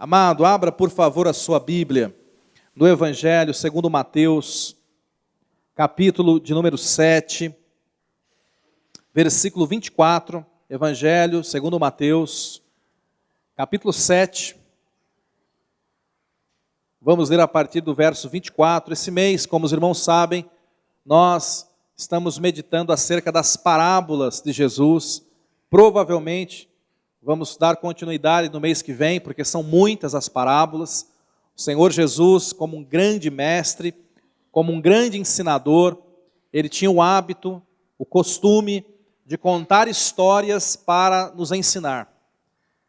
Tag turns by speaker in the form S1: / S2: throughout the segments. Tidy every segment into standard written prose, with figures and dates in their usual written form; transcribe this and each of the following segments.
S1: Amado, abra por favor a sua Bíblia no Evangelho segundo Mateus, capítulo de número 7, versículo 24, Evangelho segundo Mateus, capítulo 7. Vamos ler a partir do verso 24. Esse mês, como os irmãos sabem, nós estamos meditando acerca das parábolas de Jesus. Provavelmente vamos dar continuidade no mês que vem, porque são muitas as parábolas. O Senhor Jesus, como um grande mestre, como um grande ensinador, ele tinha o hábito, o costume de contar histórias para nos ensinar.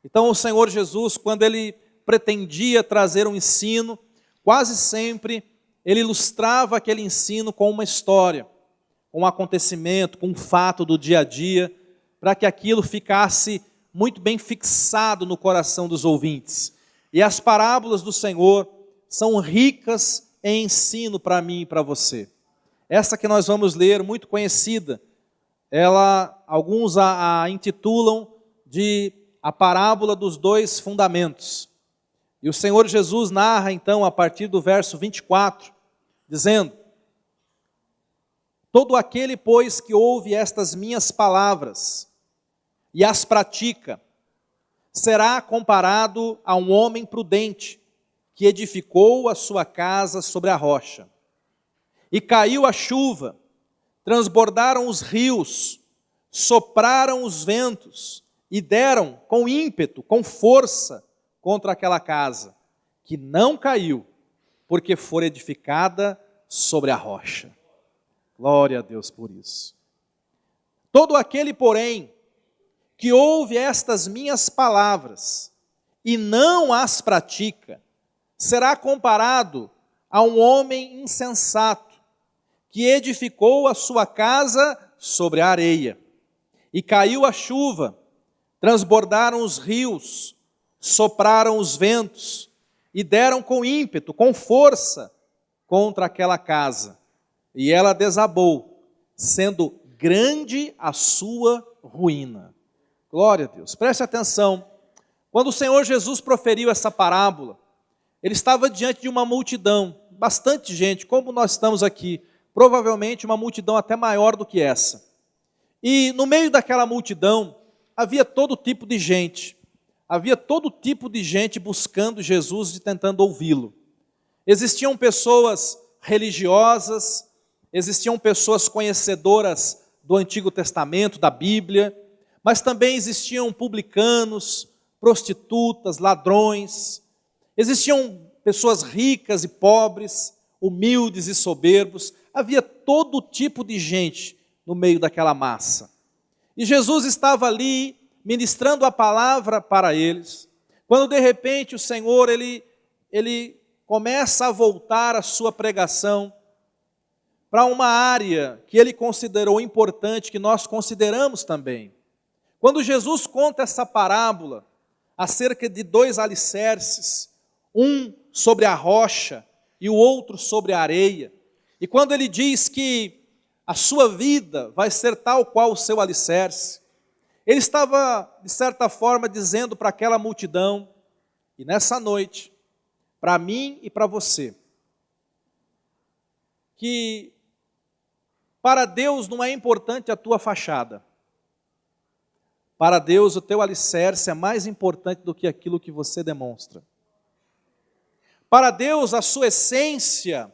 S1: Então o Senhor Jesus, quando ele pretendia trazer um ensino, quase sempre ele ilustrava aquele ensino com uma história, com um acontecimento, com um fato do dia a dia, para que aquilo ficasse muito bem fixado no coração dos ouvintes. E as parábolas do Senhor são ricas em ensino para mim e para você. Essa que nós vamos ler, muito conhecida, alguns a intitulam de a parábola dos dois fundamentos. E o Senhor Jesus narra então a partir do verso 24, dizendo: todo aquele, pois, que ouve estas minhas palavras e as pratica, será comparado a um homem prudente, que edificou a sua casa sobre a rocha. E caiu a chuva, transbordaram os rios, sopraram os ventos, e deram com ímpeto, com força, contra aquela casa, que não caiu, porque foi edificada sobre a rocha. Glória a Deus por isso. Todo aquele, porém, que ouve estas minhas palavras e não as pratica, será comparado a um homem insensato, que edificou a sua casa sobre a areia. E caiu a chuva, transbordaram os rios, sopraram os ventos, e deram com ímpeto, com força, contra aquela casa. E ela desabou, sendo grande a sua ruína. Glória a Deus. Preste atenção. Quando o Senhor Jesus proferiu essa parábola, ele estava diante de uma multidão, bastante gente, como nós estamos aqui, provavelmente uma multidão até maior do que essa. E no meio daquela multidão, havia todo tipo de gente. Havia todo tipo de gente buscando Jesus e tentando ouvi-lo. Existiam pessoas religiosas, existiam pessoas conhecedoras do Antigo Testamento, da Bíblia, mas também existiam publicanos, prostitutas, ladrões, existiam pessoas ricas e pobres, humildes e soberbos, havia todo tipo de gente no meio daquela massa. E Jesus estava ali ministrando a palavra para eles, quando de repente o Senhor, ele começa a voltar a sua pregação para uma área que ele considerou importante, que nós consideramos também. Quando Jesus conta essa parábola acerca de dois alicerces, um sobre a rocha e o outro sobre a areia, e quando ele diz que a sua vida vai ser tal qual o seu alicerce, ele estava, de certa forma, dizendo para aquela multidão, e nessa noite, para mim e para você, que para Deus não é importante a tua fachada. Para Deus, o teu alicerce é mais importante do que aquilo que você demonstra. Para Deus, a sua essência,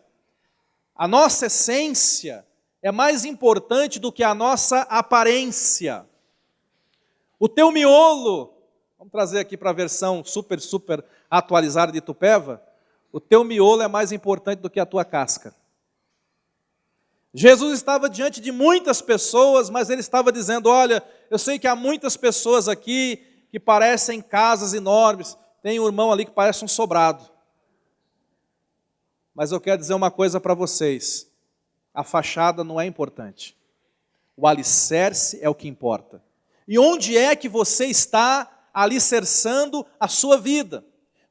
S1: a nossa essência, é mais importante do que a nossa aparência. O teu miolo, vamos trazer aqui para a versão super atualizada de Itupeva, o teu miolo é mais importante do que a tua casca. Jesus estava diante de muitas pessoas, mas ele estava dizendo: olha, eu sei que há muitas pessoas aqui que parecem casas enormes, tem um irmão ali que parece um sobrado. Mas eu quero dizer uma coisa para vocês, a fachada não é importante, o alicerce é o que importa. E onde é que você está alicerçando a sua vida?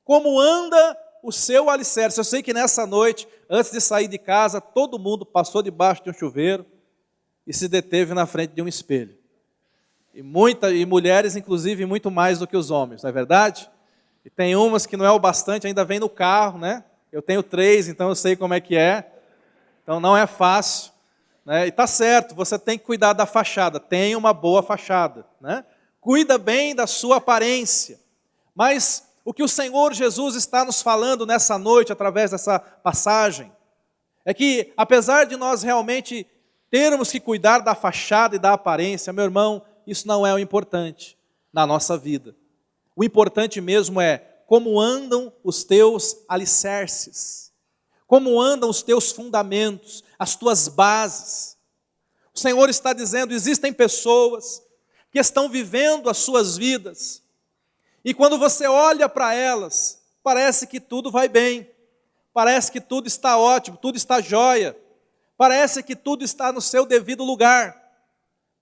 S1: Como anda o seu alicerce? Eu sei que nessa noite, antes de sair de casa, todo mundo passou debaixo de um chuveiro e se deteve na frente de um espelho. E mulheres, inclusive, muito mais do que os homens, não é verdade? E tem umas que não é o bastante, ainda vem no carro, né? Eu tenho 3, então eu sei como é que é. Então não é fácil, né? E tá certo, você tem que cuidar da fachada. Tenha uma boa fachada, né? Cuida bem da sua aparência. Mas o que o Senhor Jesus está nos falando nessa noite, através dessa passagem, é que apesar de nós realmente termos que cuidar da fachada e da aparência, meu irmão, isso não é o importante na nossa vida. O importante mesmo é como andam os teus alicerces, como andam os teus fundamentos, as tuas bases. O Senhor está dizendo, existem pessoas que estão vivendo as suas vidas, e quando você olha para elas, parece que tudo vai bem, parece que tudo está ótimo, tudo está jóia, parece que tudo está no seu devido lugar.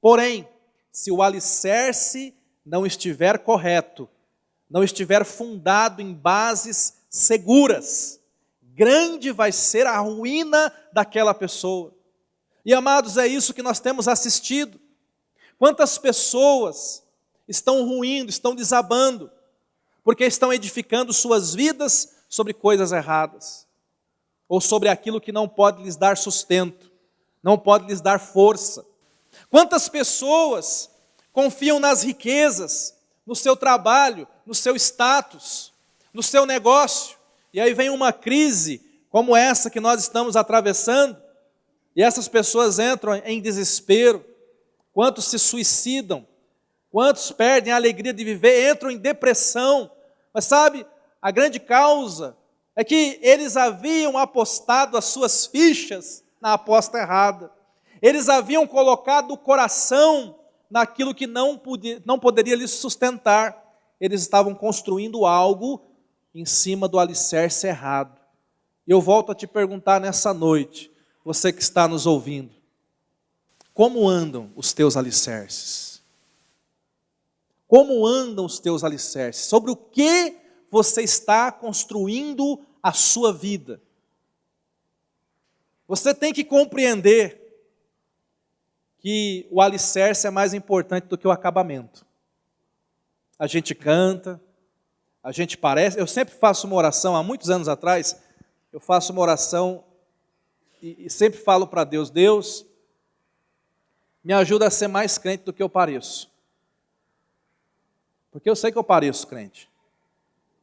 S1: Porém, se o alicerce não estiver correto, não estiver fundado em bases seguras, grande vai ser a ruína daquela pessoa. E amados, é isso que nós temos assistido. Quantas pessoas estão ruindo, estão desabando, porque estão edificando suas vidas sobre coisas erradas, ou sobre aquilo que não pode lhes dar sustento, não pode lhes dar força. Quantas pessoas confiam nas riquezas, no seu trabalho, no seu status, no seu negócio, e aí vem uma crise como essa que nós estamos atravessando, e essas pessoas entram em desespero. Quantos se suicidam, quantos perdem a alegria de viver, entram em depressão. Mas sabe, a grande causa é que eles haviam apostado as suas fichas na aposta errada. Eles haviam colocado o coração naquilo que não poderia lhes sustentar. Eles estavam construindo algo em cima do alicerce errado. E eu volto a te perguntar nessa noite, você que está nos ouvindo, como andam os teus alicerces? Como andam os teus alicerces? Sobre o que você está construindo a sua vida? Você tem que compreender que o alicerce é mais importante do que o acabamento. A gente canta, a gente parece... Eu sempre faço uma oração, há muitos anos atrás, eu faço uma oração e sempre falo para Deus, Deus, me ajuda a ser mais crente do que eu pareço. Porque eu sei que eu pareço crente.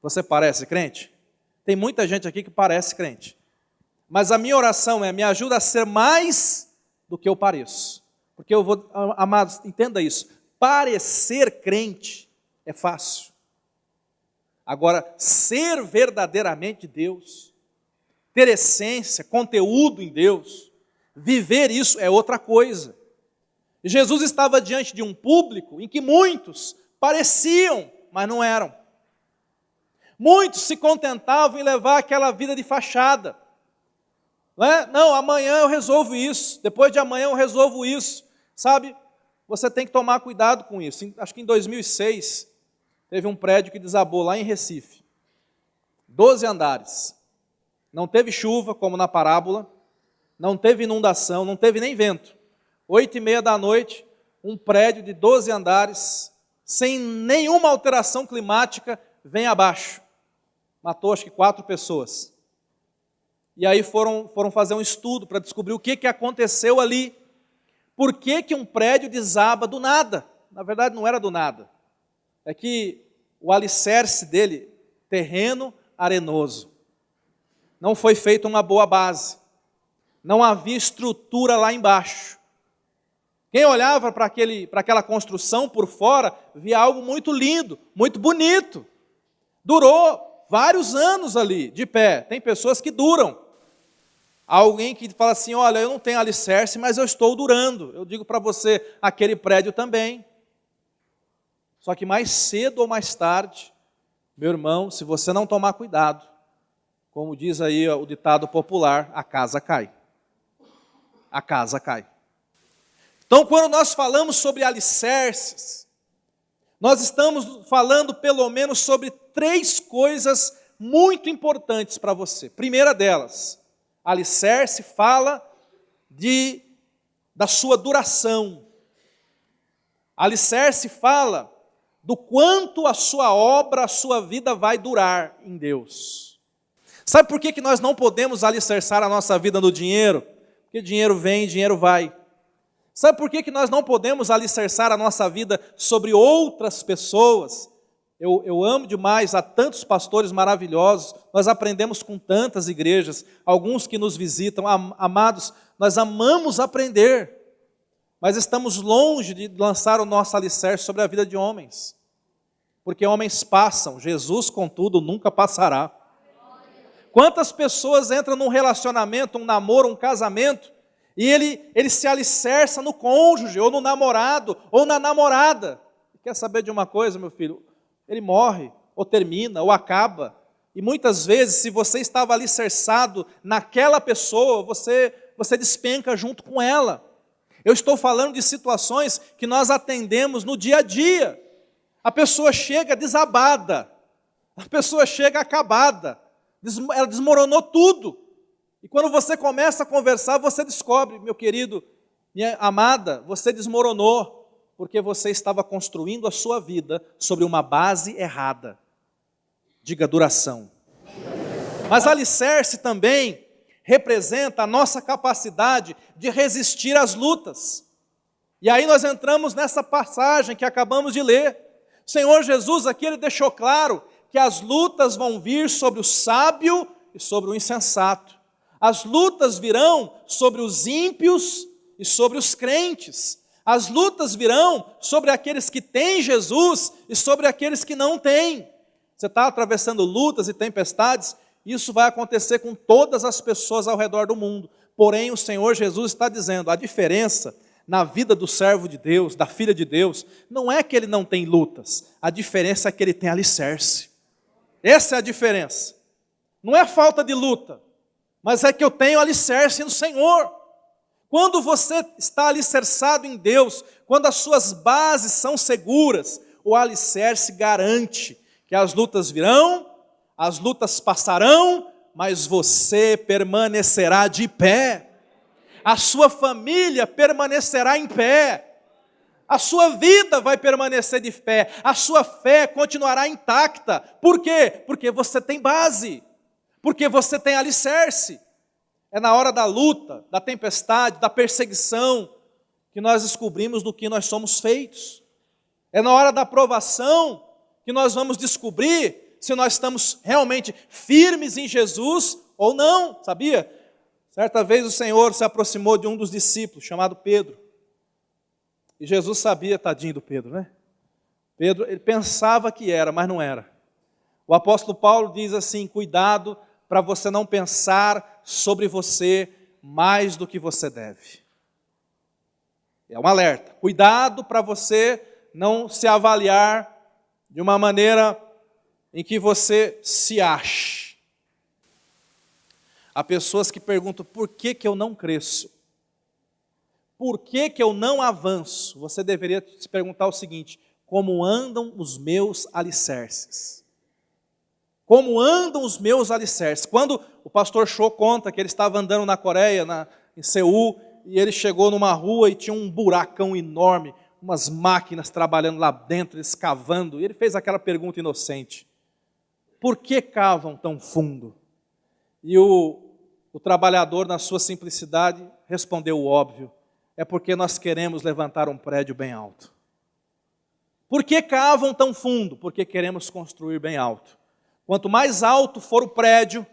S1: Você parece crente? Tem muita gente aqui que parece crente. Mas a minha oração é, me ajuda a ser mais do que eu pareço. Porque eu vou, amados, entenda isso, parecer crente é fácil. Agora, ser verdadeiramente Deus, ter essência, conteúdo em Deus, viver isso é outra coisa. E Jesus estava diante de um público em que muitos pareciam, mas não eram. Muitos se contentavam em levar aquela vida de fachada. Não, amanhã eu resolvo isso, depois de amanhã eu resolvo isso. Sabe, você tem que tomar cuidado com isso. Acho que em 2006, teve um prédio que desabou lá em Recife. 12 andares. Não teve chuva, como na parábola, não teve inundação, não teve nem vento. 8h30 da noite, um prédio de 12 andares, sem nenhuma alteração climática, vem abaixo. Matou acho que 4 pessoas. E aí foram fazer um estudo para descobrir o que aconteceu ali. Por que um prédio desaba do nada? Na verdade não era do nada. É que o alicerce dele, terreno arenoso. Não foi feita uma boa base. Não havia estrutura lá embaixo. Quem olhava para aquela construção por fora, via algo muito lindo, muito bonito. Durou vários anos ali, de pé. Tem pessoas que duram. Alguém que fala assim, olha, eu não tenho alicerce, mas eu estou durando. Eu digo para você, aquele prédio também. Só que mais cedo ou mais tarde, meu irmão, se você não tomar cuidado, como diz aí o ditado popular, a casa cai. A casa cai. Então, quando nós falamos sobre alicerces, nós estamos falando pelo menos sobre 3 coisas muito importantes para você. Primeira delas, alicerce fala da sua duração. Alicerce fala do quanto a sua obra, a sua vida vai durar em Deus. Sabe por que nós não podemos alicerçar a nossa vida no dinheiro? Porque dinheiro vem, dinheiro vai. Sabe por que nós não podemos alicerçar a nossa vida sobre outras pessoas? Eu amo demais, há tantos pastores maravilhosos, nós aprendemos com tantas igrejas, alguns que nos visitam, amados, nós amamos aprender, mas estamos longe de lançar o nosso alicerce sobre a vida de homens, porque homens passam, Jesus, contudo, nunca passará. Quantas pessoas entram num relacionamento, um namoro, um casamento, e ele se alicerça no cônjuge, ou no namorado, ou na namorada. Quer saber de uma coisa, meu filho? Ele morre, ou termina, ou acaba. E muitas vezes, se você estava alicerçado naquela pessoa, você despenca junto com ela. Eu estou falando de situações que nós atendemos no dia a dia. A pessoa chega desabada, a pessoa chega acabada, ela desmoronou tudo. E quando você começa a conversar, você descobre, meu querido, minha amada, você desmoronou, porque você estava construindo a sua vida sobre uma base errada. Diga duração. Mas alicerce também representa a nossa capacidade de resistir às lutas. E aí nós entramos nessa passagem que acabamos de ler. O Senhor Jesus aqui, Ele deixou claro que as lutas vão vir sobre o sábio e sobre o insensato. As lutas virão sobre os ímpios e sobre os crentes. As lutas virão sobre aqueles que têm Jesus e sobre aqueles que não têm. Você está atravessando lutas e tempestades, isso vai acontecer com todas as pessoas ao redor do mundo. Porém, o Senhor Jesus está dizendo, a diferença na vida do servo de Deus, da filha de Deus, não é que ele não tem lutas, a diferença é que ele tem alicerce. Essa é a diferença. Não é falta de luta, mas é que eu tenho alicerce no Senhor. Quando você está alicerçado em Deus, quando as suas bases são seguras, o alicerce garante que as lutas virão, as lutas passarão, mas você permanecerá de pé. A sua família permanecerá em pé. A sua vida vai permanecer de pé. A sua fé continuará intacta. Por quê? Porque você tem base. Porque você tem alicerce. É na hora da luta, da tempestade, da perseguição, que nós descobrimos do que nós somos feitos. É na hora da provação que nós vamos descobrir se nós estamos realmente firmes em Jesus ou não, sabia? Certa vez o Senhor se aproximou de um dos discípulos, chamado Pedro. E Jesus sabia, tadinho do Pedro, né? Pedro, ele pensava que era, mas não era. O apóstolo Paulo diz assim, cuidado para você não pensar sobre você mais do que você deve. É um alerta. Cuidado para você não se avaliar de uma maneira em que você se ache. Há pessoas que perguntam, por que eu não cresço? Por que eu não avanço? Você deveria se perguntar o seguinte, como andam os meus alicerces? Como andam os meus alicerces? Quando o pastor Cho conta que ele estava andando na Coreia, em Seul, e ele chegou numa rua e tinha um buracão enorme, umas máquinas trabalhando lá dentro, escavando, e ele fez aquela pergunta inocente, por que cavam tão fundo? E o trabalhador, na sua simplicidade, respondeu o óbvio, é porque nós queremos levantar um prédio bem alto. Por que cavam tão fundo? Porque queremos construir bem alto. Quanto mais alto for o prédio,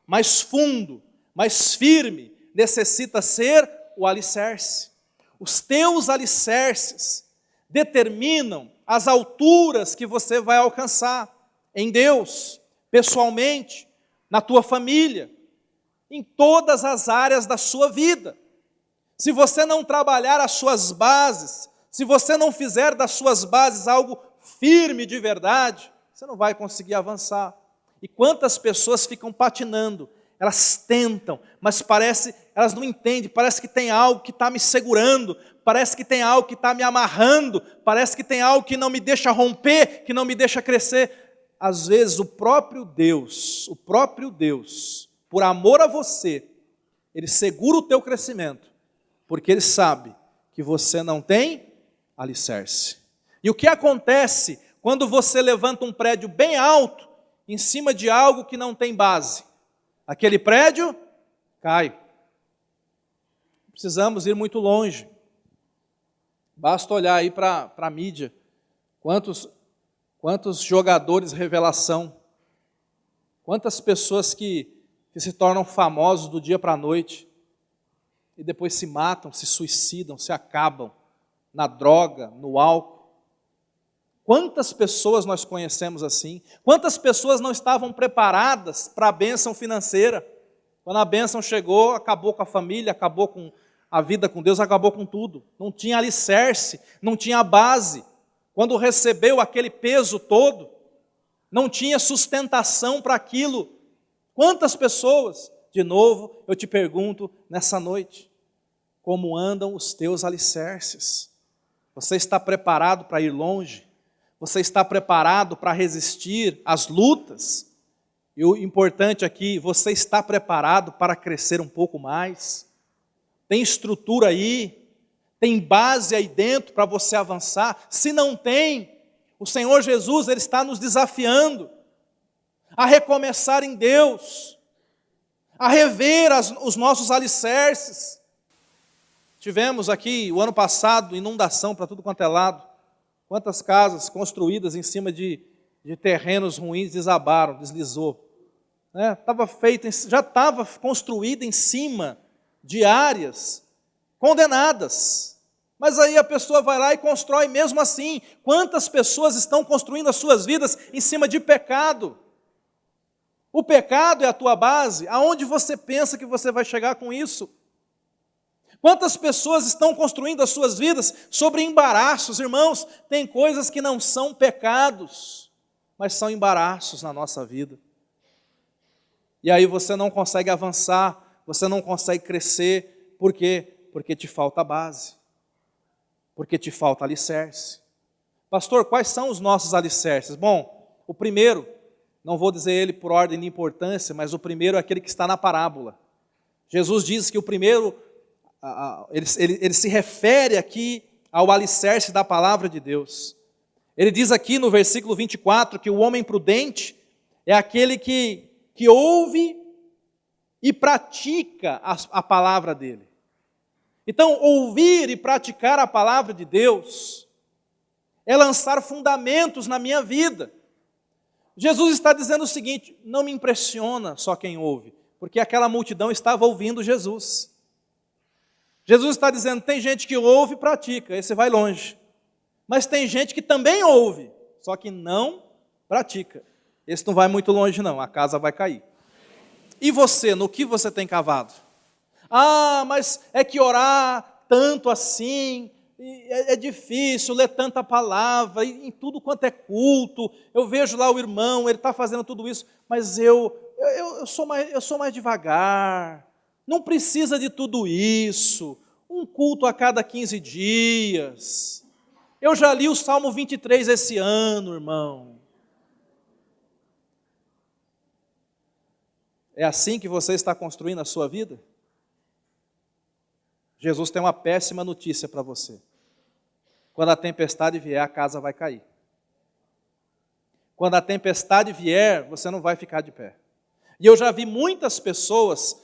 S1: mais fundo, mais firme necessita ser o alicerce. Os teus alicerces determinam as alturas que você vai alcançar em Deus, pessoalmente, na tua família, em todas as áreas da sua vida. Se você não trabalhar as suas bases, se você não fizer das suas bases algo firme de verdade, você não vai conseguir avançar. E quantas pessoas ficam patinando, elas tentam, mas elas não entendem, parece que tem algo que está me segurando, parece que tem algo que está me amarrando, parece que tem algo que não me deixa romper, que não me deixa crescer. Às vezes o próprio Deus, por amor a você, Ele segura o teu crescimento, porque Ele sabe que você não tem alicerce, E o que acontece quando você levanta um prédio bem alto em cima de algo que não tem base? Aquele prédio cai. Precisamos ir muito longe. Basta olhar aí para a mídia. Quantos jogadores revelação. Quantas pessoas que se tornam famosos do dia para a noite e depois se matam, se suicidam, se acabam na droga, no álcool. Quantas pessoas nós conhecemos assim? Quantas pessoas não estavam preparadas para a bênção financeira? Quando a bênção chegou, acabou com a família, acabou com a vida com Deus, acabou com tudo. Não tinha alicerce, não tinha base. Quando recebeu aquele peso todo, não tinha sustentação para aquilo. Quantas pessoas? De novo, eu te pergunto nessa noite, como andam os teus alicerces? Você está preparado para ir longe? Você está preparado para resistir às lutas? E o importante aqui, você está preparado para crescer um pouco mais? Tem estrutura aí? Tem base aí dentro para você avançar? Se não tem, o Senhor Jesus, Ele está nos desafiando a recomeçar em Deus, a rever os nossos alicerces. Tivemos aqui, o ano passado, inundação para tudo quanto é lado. Quantas casas construídas em cima de terrenos ruins desabaram, deslizou. Já estava construída em cima de áreas condenadas. Mas aí a pessoa vai lá e constrói mesmo assim. Quantas pessoas estão construindo as suas vidas em cima de pecado? O pecado é a tua base. Aonde você pensa que você vai chegar com isso? Quantas pessoas estão construindo as suas vidas sobre embaraços? Irmãos, tem coisas que não são pecados, mas são embaraços na nossa vida. E aí você não consegue avançar, você não consegue crescer. Por quê? Porque te falta base. Porque te falta alicerce. Pastor, quais são os nossos alicerces? Bom, o primeiro, não vou dizer ele por ordem de importância, mas o primeiro é aquele que está na parábola. Jesus diz que o primeiro, ele se refere aqui ao alicerce da palavra de Deus. Ele diz aqui no versículo 24 que o homem prudente é aquele que ouve e pratica a palavra dele. Então, ouvir e praticar a palavra de Deus é lançar fundamentos na minha vida. Jesus está dizendo o seguinte: não me impressiona só quem ouve, porque aquela multidão estava ouvindo Jesus. Jesus está dizendo, tem gente que ouve e pratica, esse vai longe. Mas tem gente que também ouve, só que não pratica. Esse não vai muito longe não, a casa vai cair. E você, no que você tem cavado? Ah, mas é que orar tanto assim, é difícil, ler tanta palavra, em tudo quanto é culto. Eu vejo lá o irmão, ele está fazendo tudo isso, mas eu sou mais devagar. Não precisa de tudo isso. Um culto a cada 15 dias. Eu já li o Salmo 23 esse ano, irmão. É assim que você está construindo a sua vida? Jesus tem uma péssima notícia para você. Quando a tempestade vier, a casa vai cair. Quando a tempestade vier, você não vai ficar de pé. E eu já vi muitas pessoas,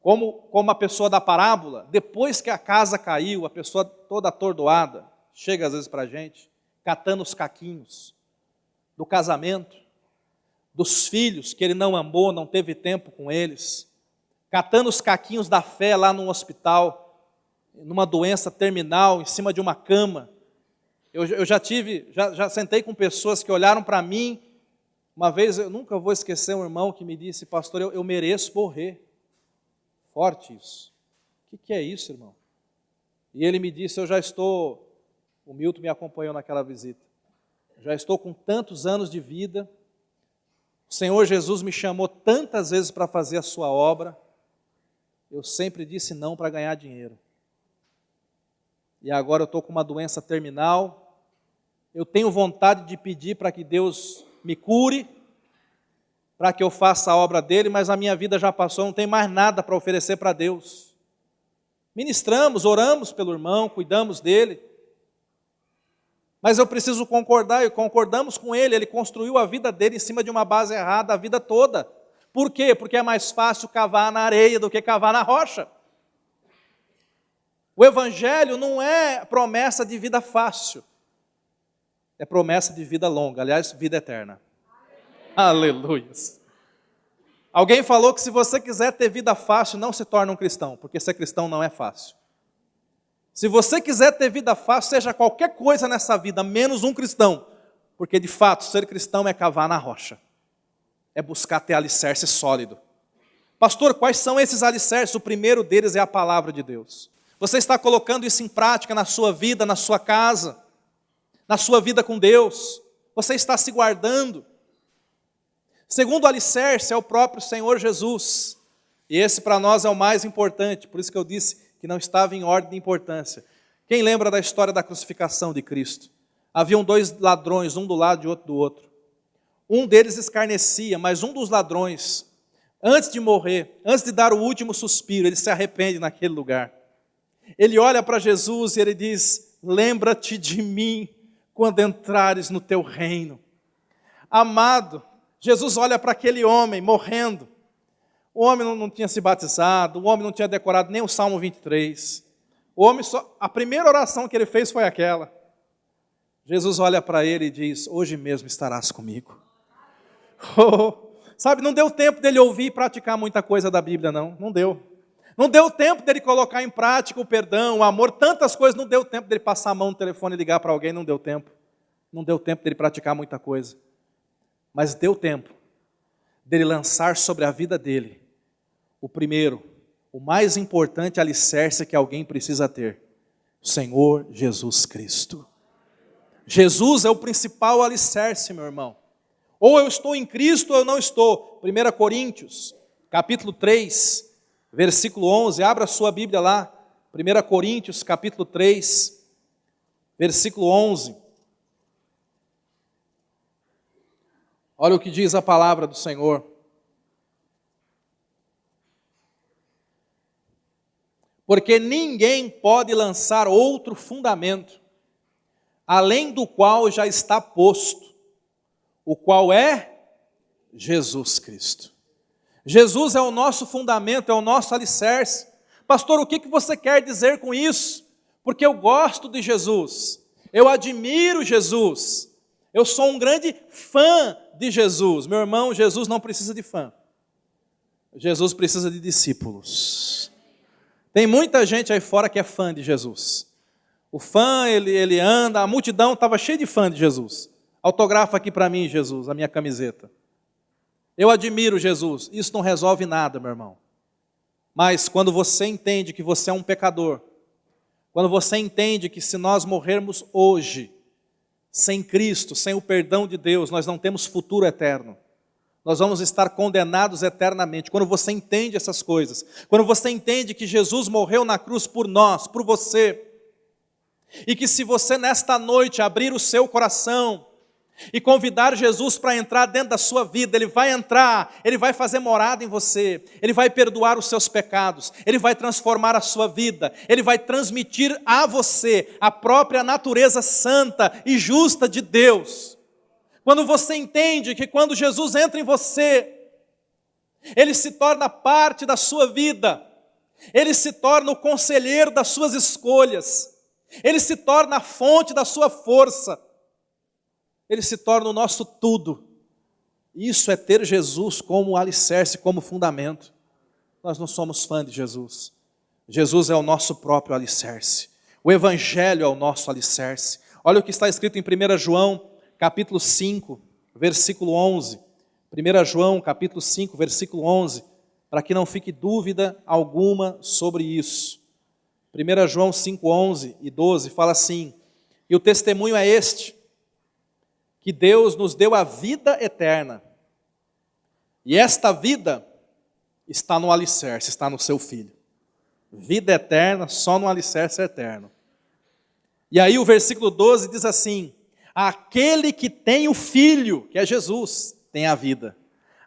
S1: como a pessoa da parábola, depois que a casa caiu, a pessoa toda atordoada, chega às vezes para a gente, catando os caquinhos do casamento, dos filhos que ele não amou, não teve tempo com eles, catando os caquinhos da fé lá no hospital, numa doença terminal, em cima de uma cama. Eu já sentei com pessoas que olharam para mim. Uma vez, eu nunca vou esquecer um irmão que me disse, pastor, eu mereço morrer. Forte isso. O que é isso, irmão? E ele me disse, o Milton me acompanhou naquela visita, já estou com tantos anos de vida, o Senhor Jesus me chamou tantas vezes para fazer a sua obra, eu sempre disse não para ganhar dinheiro. E agora eu estou com uma doença terminal, eu tenho vontade de pedir para que Deus me cure, para que eu faça a obra dele, mas a minha vida já passou, não tem mais nada para oferecer para Deus. Ministramos, oramos pelo irmão, cuidamos dele, Mas eu preciso concordar, e concordamos com ele. Ele construiu a vida dele em cima de uma base errada a vida toda. Por quê? Porque é mais fácil cavar na areia do que cavar na rocha. O Evangelho não é promessa de vida fácil. É promessa de vida longa, aliás, vida eterna. Aleluia. Alguém falou que se você quiser ter vida fácil, não se torne um cristão, porque ser cristão não é fácil. Se você quiser ter vida fácil, seja qualquer coisa nessa vida, menos um cristão. Porque de fato, ser cristão é cavar na rocha. É buscar ter alicerce sólido. Pastor, quais são esses alicerces? O primeiro deles é a palavra de Deus. Você está colocando isso em prática na sua vida, na sua casa, na sua vida com Deus. Você está se guardando. Segundo alicerce é o próprio Senhor Jesus. E esse para nós é o mais importante, por isso que eu disse que não estava em ordem de importância. Quem lembra da história da crucificação de Cristo? Haviam dois ladrões, um do lado e outro do outro. Um deles escarnecia, mas um dos ladrões, antes de morrer, antes de dar o último suspiro, ele se arrepende naquele lugar. Ele olha para Jesus e ele diz: lembra-te de mim quando entrares no teu reino. Amado, Jesus olha para aquele homem morrendo. O homem não tinha se batizado, o homem não tinha decorado nem o Salmo 23. O homem a primeira oração que ele fez foi aquela. Jesus olha para ele e diz: hoje mesmo estarás comigo. Sabe, não deu tempo dele ouvir e praticar muita coisa da Bíblia, não deu. Não deu tempo dele colocar em prática o perdão, o amor, tantas coisas, não deu tempo dele passar a mão no telefone e ligar para alguém, não deu tempo. Não deu tempo dele praticar muita coisa. Mas deu tempo dele lançar sobre a vida dele o primeiro, o mais importante alicerce que alguém precisa ter: o Senhor Jesus Cristo. Jesus é o principal alicerce, meu irmão. Ou eu estou em Cristo ou eu não estou. 1 Coríntios, capítulo 3, versículo 11, abra a sua Bíblia lá. 1 Coríntios, capítulo 3, versículo 11. Olha o que diz a palavra do Senhor. Porque ninguém pode lançar outro fundamento, além do qual já está posto, o qual é Jesus Cristo. Jesus é o nosso fundamento, é o nosso alicerce. Pastor, o que você quer dizer com isso? Porque eu gosto de Jesus, eu admiro Jesus, eu sou um grande fã de Jesus. Meu irmão, Jesus não precisa de fã, Jesus precisa de discípulos. Tem muita gente aí fora que é fã de Jesus. O fã, ele anda, a multidão estava cheia de fã de Jesus. Autografa aqui para mim, Jesus, a minha camiseta. Eu admiro Jesus. Isso não resolve nada, meu irmão. Mas quando você entende que você é um pecador, quando você entende que se nós morrermos hoje, sem Cristo, sem o perdão de Deus, nós não temos futuro eterno. Nós vamos estar condenados eternamente. Quando você entende essas coisas, quando você entende que Jesus morreu na cruz por nós, por você, e que se você nesta noite abrir o seu coração e convidar Jesus para entrar dentro da sua vida, Ele vai entrar, Ele vai fazer morada em você, Ele vai perdoar os seus pecados, Ele vai transformar a sua vida, Ele vai transmitir a você a própria natureza santa e justa de Deus. Quando você entende que quando Jesus entra em você, Ele se torna parte da sua vida, Ele se torna o conselheiro das suas escolhas, Ele se torna a fonte da sua força, Ele se torna o nosso tudo. Isso é ter Jesus como alicerce, como fundamento. Nós não somos fã de Jesus. Jesus é o nosso próprio alicerce. O Evangelho é o nosso alicerce. Olha o que está escrito em 1 João, capítulo 5, versículo 11. 1 João, capítulo 5, versículo 11, para que não fique dúvida alguma sobre isso. 1 João 5, 11 e 12 fala assim: e o testemunho é este, que Deus nos deu a vida eterna, e esta vida está no alicerce, está no seu Filho. Vida eterna só no alicerce eterno. E aí o versículo 12 diz assim: aquele que tem o Filho, que é Jesus, tem a vida.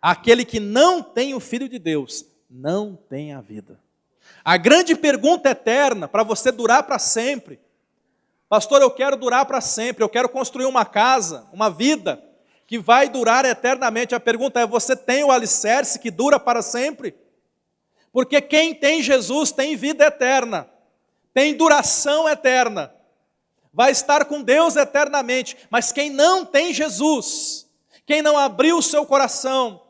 S1: Aquele que não tem o Filho de Deus, não tem a vida. A grande pergunta eterna, para você durar para sempre, Pastor, eu quero durar para sempre, eu quero construir uma casa, uma vida que vai durar eternamente. A pergunta é: você tem o alicerce que dura para sempre? Porque quem tem Jesus tem vida eterna, tem duração eterna, vai estar com Deus eternamente. Mas quem não tem Jesus, quem não abriu o seu coração,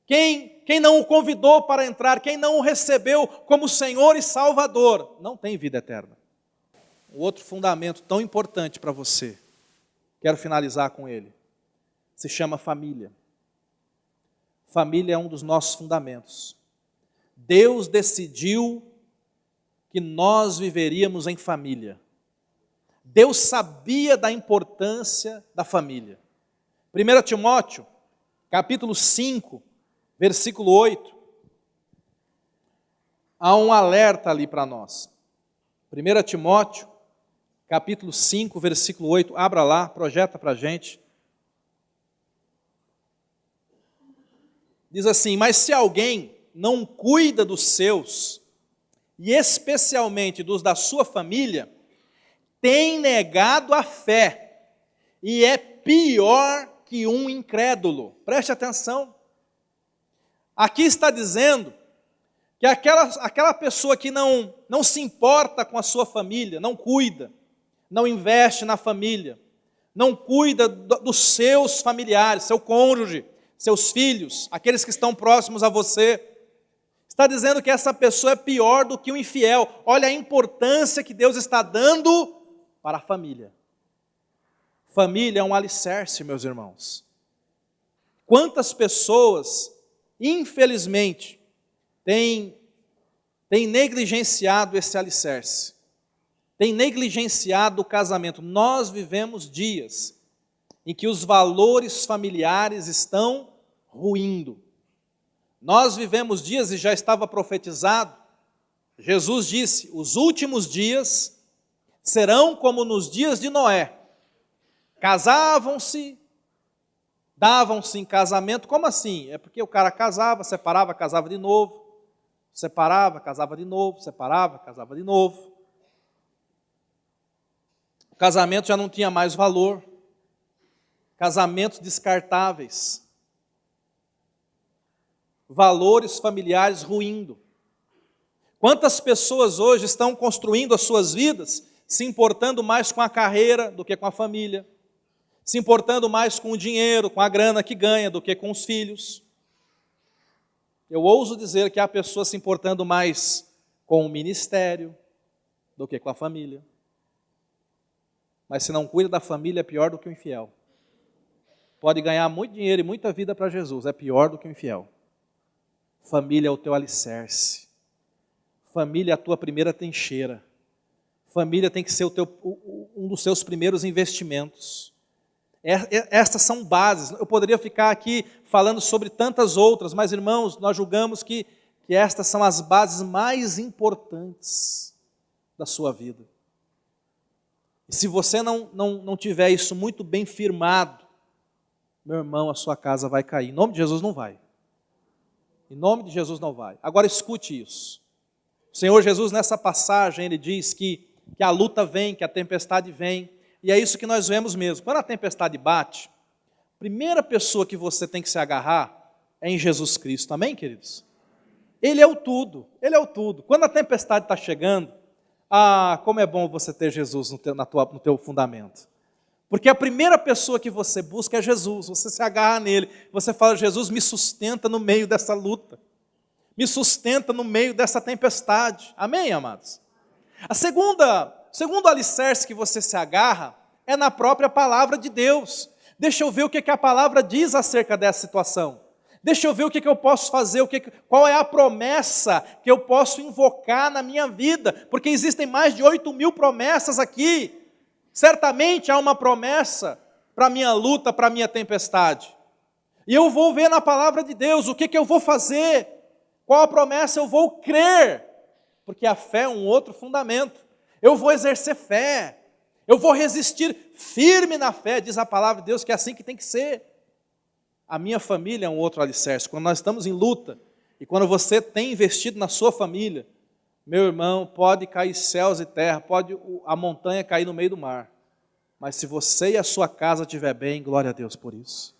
S1: quem não o convidou para entrar, quem não o recebeu como Senhor e Salvador, não tem vida eterna. Um outro fundamento tão importante para você, quero finalizar com ele, se chama família. Família é um dos nossos fundamentos. Deus decidiu que nós viveríamos em família. Deus sabia da importância da família. 1 Timóteo, capítulo 5, versículo 8, há um alerta ali para nós. 1 Timóteo, capítulo 5, versículo 8, abra lá, projeta para a gente. Diz assim: mas se alguém não cuida dos seus, e especialmente dos da sua família, tem negado a fé, e é pior que um incrédulo. Preste atenção. Aqui está dizendo que aquela pessoa que não se importa com a sua família, não cuida, não investe na família, não cuida dos seus familiares, seu cônjuge, seus filhos, aqueles que estão próximos a você, está dizendo que essa pessoa é pior do que o infiel. Olha a importância que Deus está dando para a família. Família é um alicerce, meus irmãos. Quantas pessoas, infelizmente, têm negligenciado esse alicerce, têm negligenciado o casamento. Nós vivemos dias em que os valores familiares estão ruindo. Nós vivemos dias, e já estava profetizado, Jesus disse: os últimos dias serão como nos dias de Noé. Casavam-se, davam-se em casamento. Como assim? É porque o cara casava, separava, casava de novo, separava, casava de novo, separava, casava de novo. O casamento já não tinha mais valor. Casamentos descartáveis. Valores familiares ruindo. Quantas pessoas hoje estão construindo as suas vidas se importando mais com a carreira do que com a família, se importando mais com o dinheiro, com a grana que ganha, do que com os filhos. Eu ouso dizer que há pessoas se importando mais com o ministério do que com a família. Mas se não cuida da família, é pior do que o infiel. Pode ganhar muito dinheiro e muita vida para Jesus, é pior do que o infiel. Família é o teu alicerce. Família é a tua primeira trincheira. Família tem que ser um dos seus primeiros investimentos. Estas são bases. Eu poderia ficar aqui falando sobre tantas outras, mas, irmãos, nós julgamos que estas são as bases mais importantes da sua vida. E se você não tiver isso muito bem firmado, meu irmão, a sua casa vai cair. Em nome de Jesus não vai. Em nome de Jesus não vai. Agora escute isso. O Senhor Jesus, nessa passagem, ele diz que a luta vem, que a tempestade vem, e é isso que nós vemos mesmo. Quando a tempestade bate, a primeira pessoa que você tem que se agarrar é em Jesus Cristo. Amém, queridos? Ele é o tudo, Ele é o tudo. Quando a tempestade está chegando, como é bom você ter Jesus no teu fundamento. Porque a primeira pessoa que você busca é Jesus, você se agarra nele, você fala: Jesus, me sustenta no meio dessa luta, me sustenta no meio dessa tempestade. Amém, amados? Segundo alicerce que você se agarra é na própria palavra de Deus. Deixa eu ver o que a palavra diz acerca dessa situação. Deixa eu ver o que eu posso fazer, qual é a promessa que eu posso invocar na minha vida, porque existem mais de 8.000 promessas aqui. Certamente há uma promessa para a minha luta, para a minha tempestade. E eu vou ver na palavra de Deus o que eu vou fazer, qual a promessa eu vou crer, porque a fé é um outro fundamento. Eu vou exercer fé, eu vou resistir firme na fé, diz a palavra de Deus, que é assim que tem que ser. A minha família é um outro alicerce. Quando nós estamos em luta, e quando você tem investido na sua família, Meu irmão, pode cair céus e terra, pode a montanha cair no meio do mar, mas se você e a sua casa estiver bem, glória a Deus por isso.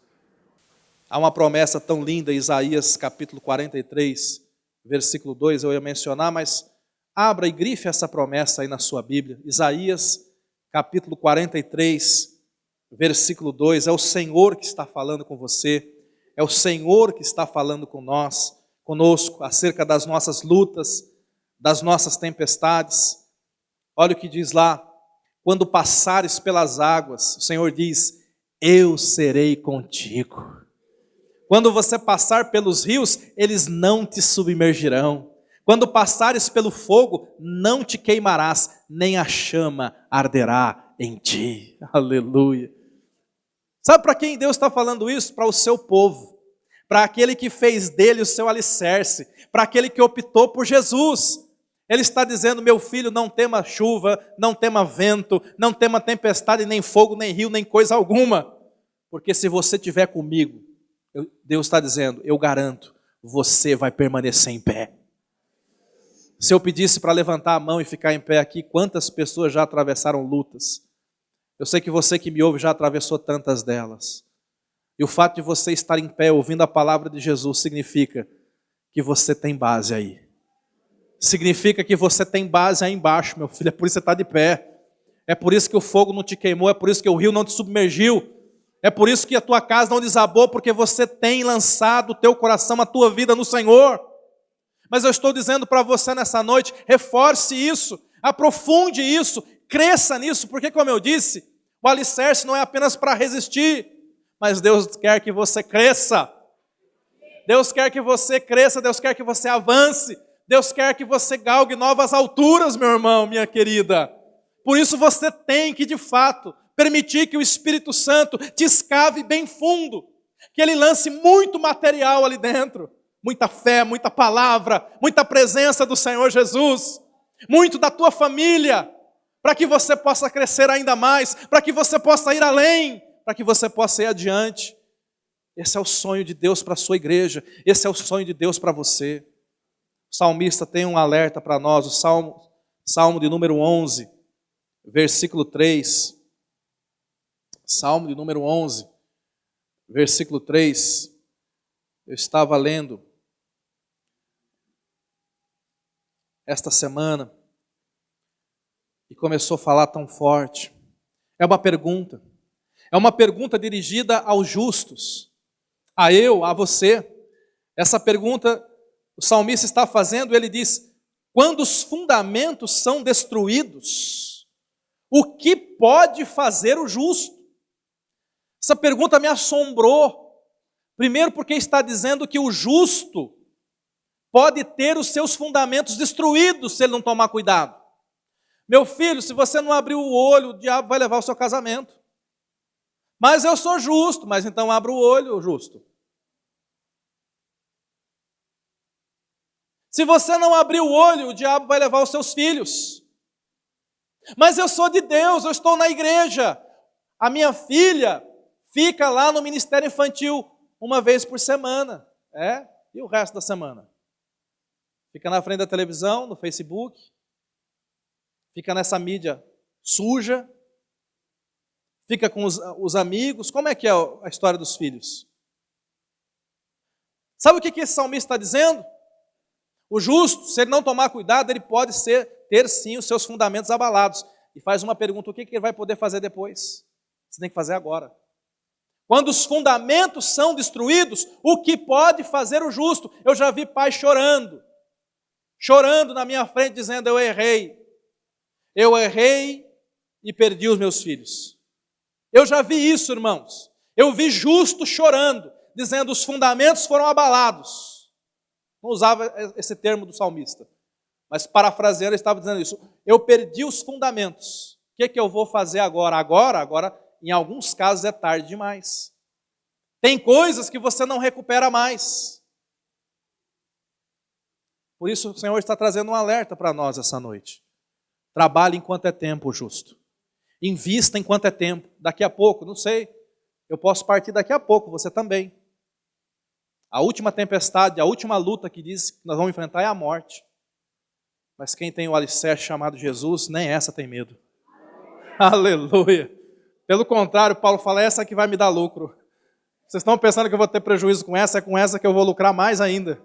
S1: Há uma promessa tão linda, Isaías capítulo 43, versículo 2, eu ia mencionar, mas abra e grife essa promessa aí na sua Bíblia. Isaías capítulo 43, versículo 2, é o Senhor que está falando com você, é o Senhor que está falando conosco, acerca das nossas lutas, das nossas tempestades. Olha o que diz lá: quando passares pelas águas, o Senhor diz, eu serei contigo. Quando você passar pelos rios, eles não te submergirão. Quando passares pelo fogo, não te queimarás, nem a chama arderá em ti. Aleluia. Sabe para quem Deus está falando isso? Para o seu povo, para aquele que fez dele o seu alicerce, para aquele que optou por Jesus. Ele está dizendo, meu filho, não tema chuva, não tema vento, não tema tempestade, nem fogo, nem rio, nem coisa alguma. Porque se você estiver comigo, Deus está dizendo, eu garanto, você vai permanecer em pé. Se eu pedisse para levantar a mão e ficar em pé aqui, quantas pessoas já atravessaram lutas? Eu sei que você que me ouve já atravessou tantas delas. E o fato de você estar em pé ouvindo a palavra de Jesus significa que você tem base aí. Significa que você tem base aí embaixo, meu filho. É por isso que você está de pé. É por isso que o fogo não te queimou. É por isso que o rio não te submergiu. É por isso que a tua casa não desabou. Porque você tem lançado o teu coração, a tua vida no Senhor. Mas eu estou dizendo para você nessa noite, reforce isso, aprofunde isso, cresça nisso. Porque como eu disse, o alicerce não é apenas para resistir. Mas Deus quer que você cresça. Deus quer que você cresça, Deus quer que você avance. Deus quer que você galgue novas alturas, meu irmão, minha querida. Por isso você tem que, de fato, permitir que o Espírito Santo te escave bem fundo. Que Ele lance muito material ali dentro. Muita fé, muita palavra, muita presença do Senhor Jesus. Muito da tua família. Para que você possa crescer ainda mais. Para que você possa ir além. Para que você possa ir adiante. Esse é o sonho de Deus para a sua igreja. Esse é o sonho de Deus para você. O salmista tem um alerta para nós, o Salmo de número 11, versículo 3. Salmo de número 11, versículo 3. Eu estava lendo esta semana e começou a falar tão forte. É uma pergunta dirigida aos justos, a eu, a você. Essa pergunta o salmista está fazendo, ele diz, quando os fundamentos são destruídos, o que pode fazer o justo? Essa pergunta me assombrou. Primeiro porque está dizendo que o justo pode ter os seus fundamentos destruídos se ele não tomar cuidado. Meu filho, se você não abrir o olho, o diabo vai levar o seu casamento. Mas eu sou justo, mas então abra o olho, justo. Se você não abrir o olho, o diabo vai levar os seus filhos. Mas eu sou de Deus, eu estou na igreja. A minha filha fica lá no ministério infantil uma vez por semana. E o resto da semana? Fica na frente da televisão, no Facebook. Fica nessa mídia suja. Fica com os amigos. Como é que é a história dos filhos? Sabe o que esse salmista está dizendo? O justo, se ele não tomar cuidado, ele pode ter sim os seus fundamentos abalados. E faz uma pergunta, o que ele vai poder fazer depois? Você tem que fazer agora. Quando os fundamentos são destruídos, o que pode fazer o justo? Eu já vi pai chorando na minha frente, dizendo, eu errei e perdi os meus filhos. Eu já vi isso, irmãos. Eu vi justo chorando, dizendo, os fundamentos foram abalados. Não usava esse termo do salmista, mas parafraseando, ele estava dizendo isso. Eu perdi os fundamentos. O que eu vou fazer agora? Agora, em alguns casos, é tarde demais. Tem coisas que você não recupera mais. Por isso, o Senhor está trazendo um alerta para nós essa noite. Trabalhe enquanto é tempo, justo. Invista enquanto é tempo. Daqui a pouco, não sei, eu posso partir daqui a pouco, você também. A última tempestade, a última luta que diz que nós vamos enfrentar é a morte. Mas quem tem o alicerce chamado Jesus, nem essa tem medo. Aleluia. Pelo contrário, Paulo fala, essa que vai me dar lucro. Vocês estão pensando que eu vou ter prejuízo com essa? É com essa que eu vou lucrar mais ainda.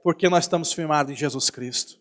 S1: Porque nós estamos firmados em Jesus Cristo.